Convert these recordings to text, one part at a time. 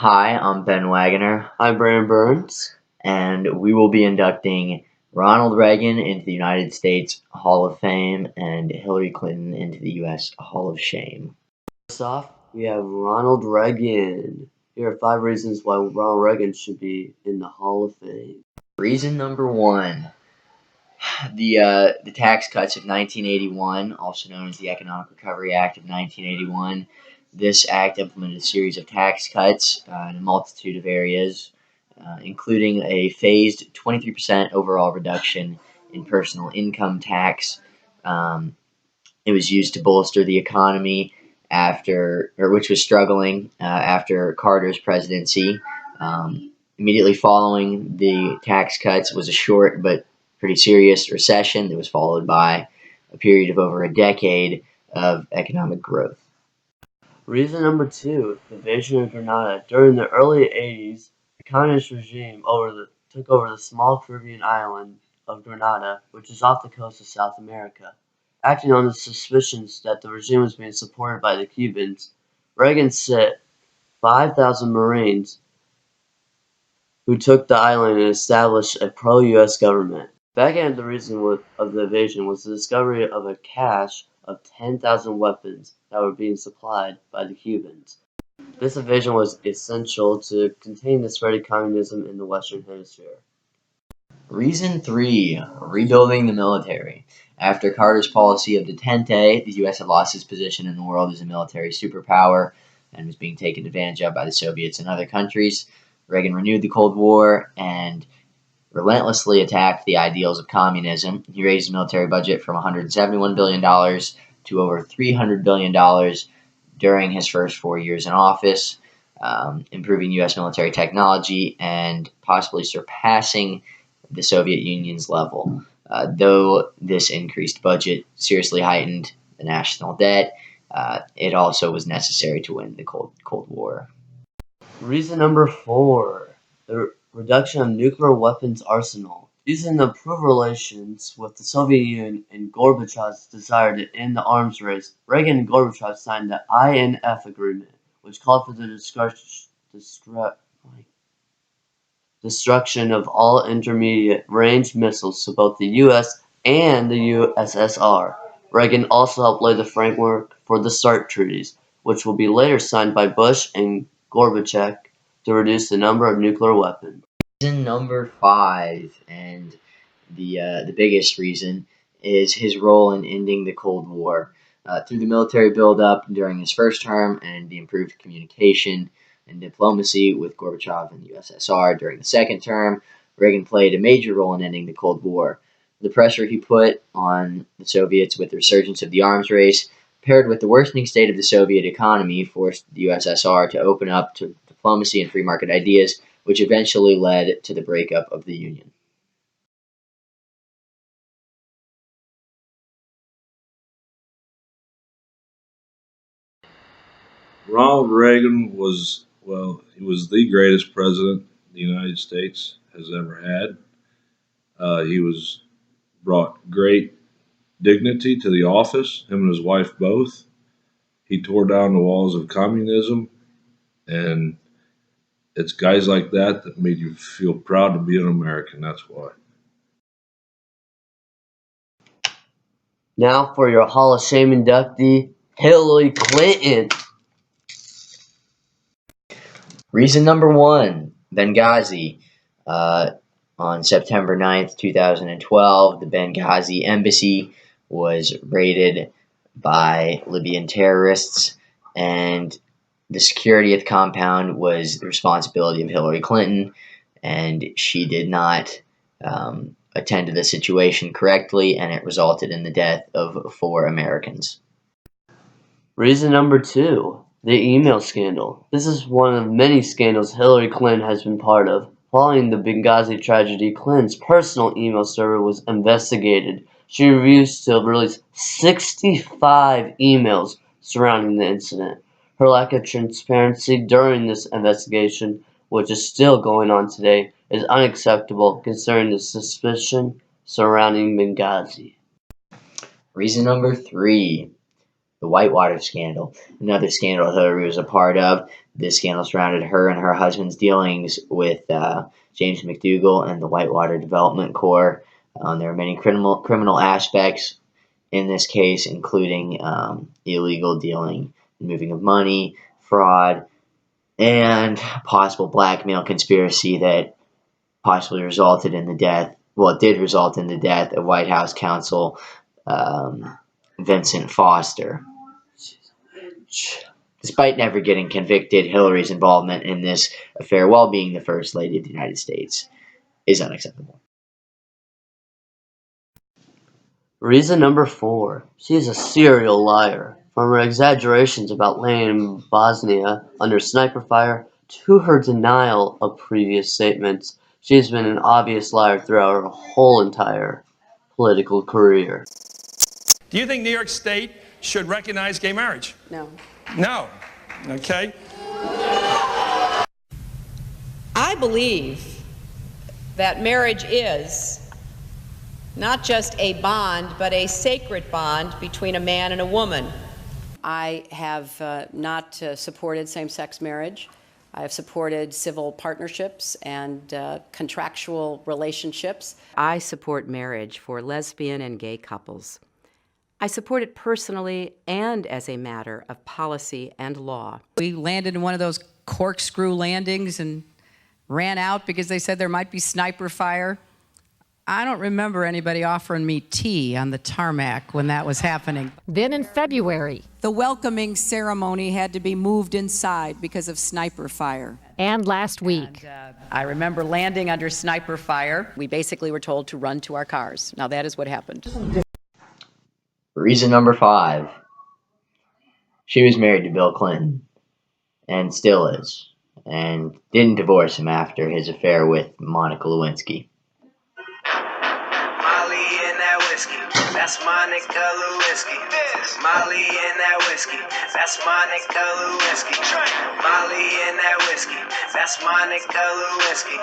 Hi, I'm Ben Wagoner, I'm Byrns. and we will be inducting Ronald Reagan into the United States Hall of Fame and Hillary Clinton into the U.S. Hall of Shame. First off, we have Ronald Reagan. Here are 5 reasons why Ronald Reagan should be in the Hall of Fame. Reason number 1, the Tax Cuts of 1981, also known as the Economic Recovery Act of 1981. This act implemented a series of tax cuts in a multitude of areas, including a phased 23% overall reduction in personal income tax. It was used to bolster the economy which was struggling after Carter's presidency. Immediately following the tax cuts was a short but pretty serious recession that was followed by a period of over a decade of economic growth. Reason number 2, the invasion of Grenada. During the early 80s, the communist regime took over the small Caribbean island of Grenada, which is off the coast of South America. Acting on the suspicions that the regime was being supported by the Cubans, Reagan sent 5,000 Marines who took the island and established a pro-U.S. government. Back end, the reason of the invasion was the discovery of a cache of 10,000 weapons that were being supplied by the Cubans. This invasion was essential to contain the spread of communism in the Western Hemisphere. Reason 3, rebuilding the military. After Carter's policy of detente, the U.S. had lost its position in the world as a military superpower and was being taken advantage of by the Soviets and other countries. Reagan renewed the Cold War and relentlessly attacked the ideals of communism. He raised the military budget from $171 billion to over $300 billion during his first 4 years in office, improving U.S. military technology and possibly surpassing the Soviet Union's level. Though this increased budget seriously heightened the national debt, it also was necessary to win the Cold War. Reason number 4, the reduction of nuclear weapons arsenal. Using the improved relations with the Soviet Union and Gorbachev's desire to end the arms race, Reagan and Gorbachev signed the INF agreement, which called for the destruction of all intermediate-range missiles to both the U.S. and the USSR. Reagan also helped lay the framework for the START treaties, which will be later signed by Bush and Gorbachev to reduce the number of nuclear weapons. Reason number 5, and the biggest reason, is his role in ending the Cold War. Through the military buildup during his first term and the improved communication and diplomacy with Gorbachev and the USSR during the second term, Reagan played a major role in ending the Cold War. The pressure he put on the Soviets with the resurgence of the arms race, paired with the worsening state of the Soviet economy, forced the USSR to open up to diplomacy and free market ideas, which eventually led to the breakup of the Union. Ronald Reagan was the greatest president the United States has ever had. He brought great dignity to the office, him and his wife both. He tore down the walls of communism, and it's guys like that that made you feel proud to be an American. That's why. Now for your Hall of Shame inductee, Hillary Clinton. Reason number 1, Benghazi. On September 9th, 2012, the Benghazi embassy was raided by Libyan terrorists, and the security at the compound was the responsibility of Hillary Clinton, and she did not attend to the situation correctly, and it resulted in the death of 4 Americans. Reason number 2, the email scandal. This is one of many scandals Hillary Clinton has been part of. Following the Benghazi tragedy, Clinton's personal email server was investigated. She refused to release 65 emails surrounding the incident. Her lack of transparency during this investigation, which is still going on today, is unacceptable considering the suspicion surrounding Benghazi. Reason number 3, the Whitewater scandal, another scandal Hillary was a part of. This scandal surrounded her and her husband's dealings with James McDougal and the Whitewater Development Corps. There are many criminal aspects in this case, including illegal dealing, moving of money, fraud, and possible blackmail conspiracy that possibly resulted in the death. Well, it did result in the death of White House counsel Vincent Foster. Despite never getting convicted, Hillary's involvement in this affair while being the First Lady of the United States is unacceptable. Reason number 4. She is a serial liar. From her exaggerations about laying in Bosnia under sniper fire to her denial of previous statements, she has been an obvious liar throughout her whole entire political career. Do you think New York State should recognize gay marriage? No. No. Okay. I believe that marriage is not just a bond, but a sacred bond between a man and a woman. I have not supported same-sex marriage. I have supported civil partnerships and contractual relationships. I support marriage for lesbian and gay couples. I support it personally and as a matter of policy and law. We landed in one of those corkscrew landings and ran out because they said there might be sniper fire. I don't remember anybody offering me tea on the tarmac when that was happening. Then in February. The welcoming ceremony had to be moved inside because of sniper fire. And last week. I remember landing under sniper fire. We basically were told to run to our cars. Now that is what happened. Reason number 5. She was married to Bill Clinton, and still is, and didn't divorce him after his affair with Monica Lewinsky. Molly in that whiskey, that's Monica Lewinsky. Molly in that whiskey, that's Monica Lewinsky. Molly in that whiskey, that's Monica Lewinsky.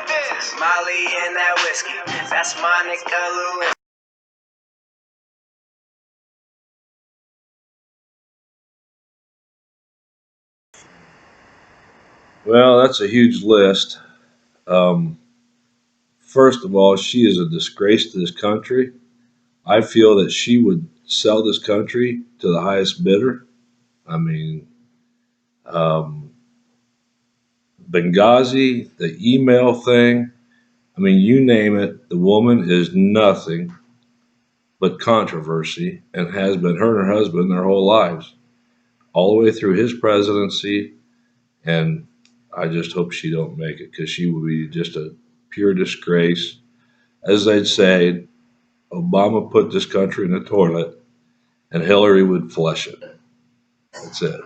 Molly in that whiskey, that's Monica Lewinsky. Well, that's a huge list. First of all, she is a disgrace to this country. I feel that she would sell this country to the highest bidder. I mean, Benghazi, the email thing, I mean, you name it, the woman is nothing but controversy and has been her and her husband their whole lives, all the way through his presidency. And I just hope she don't make it, because she would be just a pure disgrace. As they'd say, Obama put this country in the toilet and Hillary would flush it. That's it.